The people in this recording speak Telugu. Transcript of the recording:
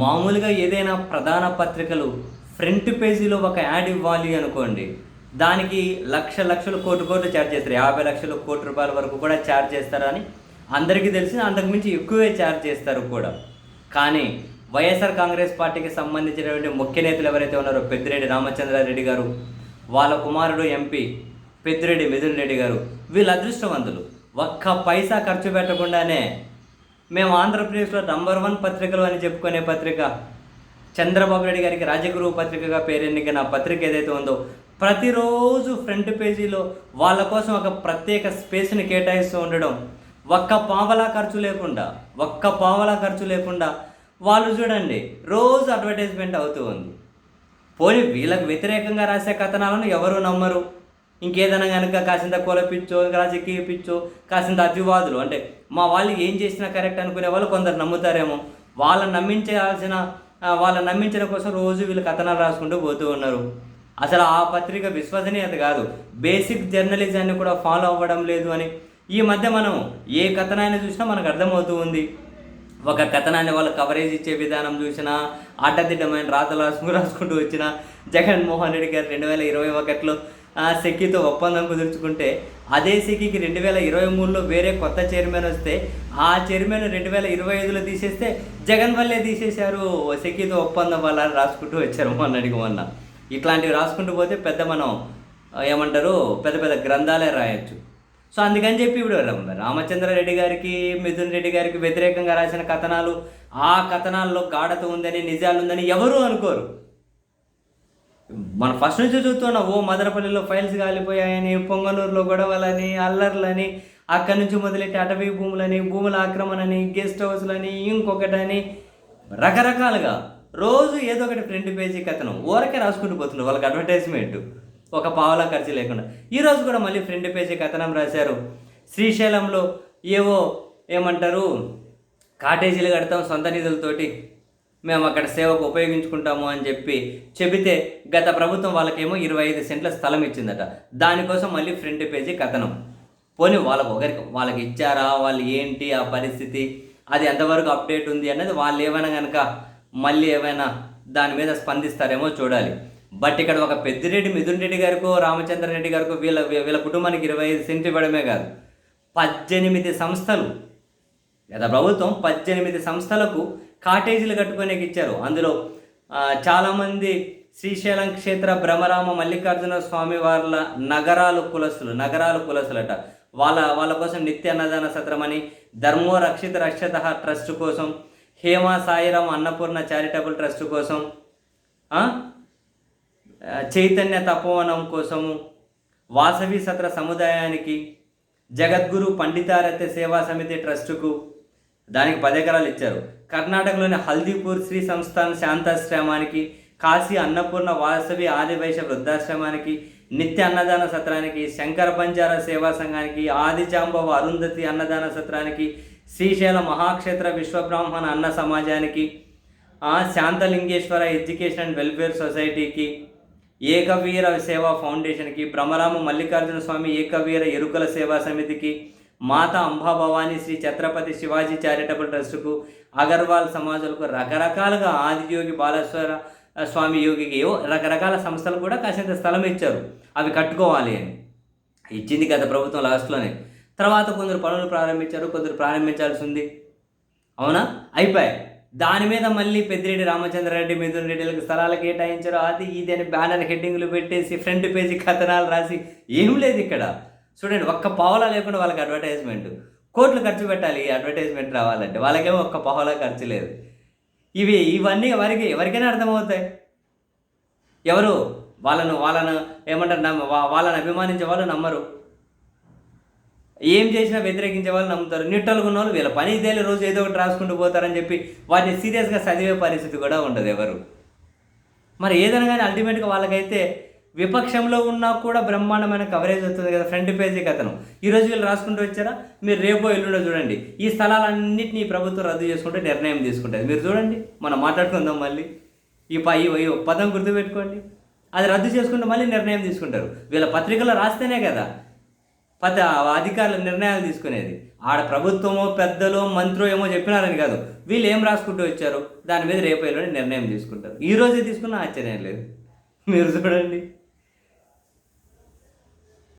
మామూలుగా ఏదైనా ప్రధాన పత్రికలు ఫ్రంట్ పేజీలో ఒక యాడ్ ఇవ్వాలి అనుకోండి, దానికి లక్షలు కోట్లు కోట్లు ఛార్జ్ చేస్తారు. 50 లక్షలు కోటి రూపాయల వరకు కూడా ఛార్జ్ చేస్తారని అందరికీ తెలిసి, అంతకుమించి ఎక్కువే ఛార్జ్ చేస్తారు కూడా. కానీ వైఎస్ఆర్ కాంగ్రెస్ పార్టీకి సంబంధించినటువంటి ముఖ్య నేతలు ఎవరైతే ఉన్నారో, పెద్దిరెడ్డి రామచంద్రారెడ్డి గారు, వాళ్ళ కుమారుడు ఎంపీ పెద్దిరెడ్డి మిథున్ రెడ్డి గారు, వీళ్ళు అదృష్టవంతులు. ఒక్క పైసా ఖర్చు పెట్టకుండానే మేము ఆంధ్రప్రదేశ్లో నంబర్ 1 పత్రికలు అని చెప్పుకునే పత్రిక, చంద్రబాబు నాయుడు గారికి రాజగురువు పత్రికగా పేరెన్నికైన పత్రిక ఏదైతే ఉందో, ప్రతిరోజు ఫ్రంట్ పేజీలో వాళ్ళ కోసం ఒక ప్రత్యేక స్పేస్ని కేటాయిస్తూ ఉండడం, ఒక్క పావలా ఖర్చు లేకుండా వాళ్ళు చూడండి రోజు అడ్వర్టైజ్మెంట్ అవుతూ ఉంది. పోనీ వీళ్ళకి వ్యతిరేకంగా రాసే కథనాలను ఎవరు నమ్మరు. ఇంకేదైనా కనుక కాసింత కొలపిచ్చో, రాజకీయ పిచ్చో, కాసింత అతివాదులు అంటే మా వాళ్ళు ఏం చేసినా కరెక్ట్ అనుకునే వాళ్ళు కొందరు నమ్ముతారేమో. వాళ్ళని నమ్మించడం కోసం రోజు వీళ్ళు కథనాలు రాసుకుంటూ పోతూ ఉన్నారు. అసలు ఆ పత్రిక విశ్వసనీయత కాదు, బేసిక్ జర్నలిజాన్ని కూడా ఫాలో అవ్వడం లేదు అని ఈ మధ్య మనం ఏ కథనాన్ని చూసినా మనకు అర్థమవుతూ ఉంది. ఒక కథనాన్ని వాళ్ళు కవరేజ్ ఇచ్చే విధానం చూసినా, అడ్డదిడ్డమైన రాతలు రాసుకుంటూ వచ్చిన జగన్మోహన్ రెడ్డి గారు 2021లో సెక్కితో ఒప్పందం కుదుర్చుకుంటే, అదే సెక్కికి 2023లో వేరే కొత్త చైర్మన్ వస్తే, ఆ చైర్మన్ 2025లో తీసేస్తే జగన్ వల్లే తీసేశారు సెక్కితో ఒప్పందం వల్ల రాసుకుంటూ వచ్చారు మొన్న. ఇట్లాంటివి రాసుకుంటూ పోతే పెద్ద పెద్ద గ్రంథాలే రాయొచ్చు. సో అందుకని చెప్పి ఇప్పుడు రామచంద్రారెడ్డి గారికి, మిథున్ రెడ్డి గారికి వ్యతిరేకంగా రాసిన కథనాలు, ఆ కథనాల్లో గాఢత ఉందని, నిజాలు ఉందని ఎవరూ అనుకోరు. మనం ఫస్ట్ నుంచి చూస్తున్నాం, మదనపల్లిలో ఫైల్స్ కాలిపోయాయని, పొంగనూరులో గొడవలని, అల్లర్లని, అక్కడి నుంచి మొదలెట్టి అటవీ భూములని, భూముల ఆక్రమణని, గెస్ట్ హౌస్లని, ఇంకొకటని రకరకాలుగా రోజు ఏదో ఒకటి ఫ్రంట్ పేజీ కథనం ఊరకే రాసుకుంటూ పోతున్నారు. వాళ్ళకి అడ్వర్టైజ్మెంట్ ఒక పావలా ఖర్చు లేకుండా. ఈరోజు కూడా మళ్ళీ ఫ్రంట్ పేజీ కథనం రాశారు. శ్రీశైలంలో కాటేజీలు కడతాం సొంత నిధులతోటి, మేము అక్కడ సేవకు ఉపయోగించుకుంటాము అని చెబితే గత ప్రభుత్వం వాళ్ళకేమో 25 సెంట్ల స్థలం ఇచ్చిందట. దానికోసం మళ్ళీ ఫ్రంట్ పేజీ కథనం. పోనీ వాళ్ళకి ఇచ్చారా, వాళ్ళు ఏంటి ఆ పరిస్థితి, అది ఎంతవరకు అప్డేట్ ఉంది అన్నది వాళ్ళు ఏమైనా కనుక మళ్ళీ ఏమైనా దాని మీద స్పందిస్తారేమో చూడాలి. బట్ ఇక్కడ ఒక పెద్దిరెడ్డి మిథున్ రెడ్డి గారికో, రామచంద్రారెడ్డి గారికో వీళ్ళ కుటుంబానికి 25 సెంట్లు ఇవ్వడమే కాదు, 18 సంస్థలు, గత ప్రభుత్వం 18 సంస్థలకు కాటేజీలు కట్టుకునేకి ఇచ్చారు. అందులో చాలామంది శ్రీశైలం క్షేత్ర భ్రమరామ మల్లికార్జున స్వామి వాళ్ళ నగరాలు కులస్తులట. వాళ్ళ కోసం నిత్య అన్నదాన సత్రం అని, ధర్మో రక్షిత ట్రస్ట్ కోసం, హేమా సాయిరాం అన్నపూర్ణ చారిటబుల్ ట్రస్ట్ కోసం, చైతన్య తపోవనం కోసము, వాసవి సత్ర సముదాయానికి, జగద్గురు పండితారత్య సేవా సమితి ట్రస్టుకు దానికి 10 ఎకరాలు ఇచ్చారు. కర్ణాటకలోని హల్దీపూర్ శ్రీ సంస్థాన్ శాంతాశ్రమానికి, కాశీ అన్నపూర్ణ వాసవి ఆదివైశ్య వృద్ధాశ్రమానికి, నిత్య అన్నదాన సత్రానికి, శంకర బంజారా సేవా సంఘానికి, ఆదిజాంబవ అరుంధతి అన్నదాన సత్రానికి, శ్రీశైల మహాక్షేత్ర విశ్వబ్రాహ్మణ అన్న సమాజానికి, శాంతలింగేశ్వర ఎడ్యుకేషన్ అండ్ వెల్ఫేర్ సొసైటీకి, ఏకవీర సేవా ఫౌండేషన్కి, భ్రమరామ మల్లికార్జున స్వామి ఏకవీర ఎరుకల సేవా సమితికి, మాతా అంబాభవాని శ్రీ ఛత్రపతి శివాజీ చారిటబుల్ ట్రస్టుకు, అగర్వాల్ సమాజాలకు, రకరకాలుగా ఆదియోగి బాలేశ్వర స్వామి యోగికి రకరకాల సంస్థలు కూడా కాసింత స్థలం ఇచ్చారు అవి కట్టుకోవాలి అని. ఇచ్చింది గత ప్రభుత్వం లాస్ట్లోనే. తర్వాత కొందరు పనులు ప్రారంభించారు, కొందరు ప్రారంభించాల్సి ఉంది. అవునా, అయిపోయాయి. దాని మీద మళ్ళీ పెద్దిరెడ్డి రామచంద్రారెడ్డి, మిథున్ రెడ్డిలకు స్థలాలు కేటాయించారు, అది ఇది అని బ్యానర్ హెడ్డింగ్లు పెట్టేసి ఫ్రంట్ పేజీ కథనాలు రాసి ఏం లేదు ఇక్కడ. చూడండి, ఒక్క పావలా లేకుండా వాళ్ళకి అడ్వర్టైజ్మెంట్, కోట్లు ఖర్చు పెట్టాలి ఈ అడ్వర్టైజ్మెంట్ రావాలంటే, వాళ్ళకేమో ఒక్క పావలా ఖర్చు లేదు. ఇవన్నీ ఎవరికైనా అర్థమవుతాయి. ఎవరు వాళ్ళను వాళ్ళని అభిమానించే వాళ్ళు నమ్మరు, ఏం చేసినా వ్యతిరేకించే వాళ్ళు నమ్ముతారు. నిట్టలుగున్న వాళ్ళు వీళ్ళ పని ఇదేలే, రోజు ఏదో ఒకటి రాసుకుంటూ పోతారని చెప్పి వాటిని సీరియస్గా చదివే పరిస్థితి కూడా ఉండదు ఎవరు. మరి ఏదైనా కానీ అల్టిమేట్గా వాళ్ళకైతే విపక్షంలో ఉన్నా కూడా బ్రహ్మాండమైన కవరేజ్ వస్తుంది కదా ఫ్రంట్ పేజీ కథనం. ఈరోజు వీళ్ళు రాసుకుంటూ వచ్చారా, మీరు రేపో ఎల్లుండో చూడండి ఈ స్థలాలన్నింటినీ ప్రభుత్వం రద్దు చేసుకుంటే నిర్ణయం తీసుకుంటుంది. మీరు చూడండి, మనం మాట్లాడుకుందాం మళ్ళీ ఈ పదం గుర్తుపెట్టుకోండి. అది రద్దు చేసుకుంటే మళ్ళీ నిర్ణయం తీసుకుంటారు. వీళ్ళ పత్రికలో రాస్తేనే కదా అధికారుల నిర్ణయాలు తీసుకునేది. ఆడ ప్రభుత్వమో పెద్దలో మంత్రో ఏమో చెప్పినారని కాదు, వీళ్ళు ఏం రాసుకుంటూ వచ్చారు దాని మీద రేపు ఎల్లుండి నిర్ణయం తీసుకుంటారు. ఈ రోజే తీసుకున్న ఆశ్చర్యం లేదు. మీరు చూడండి.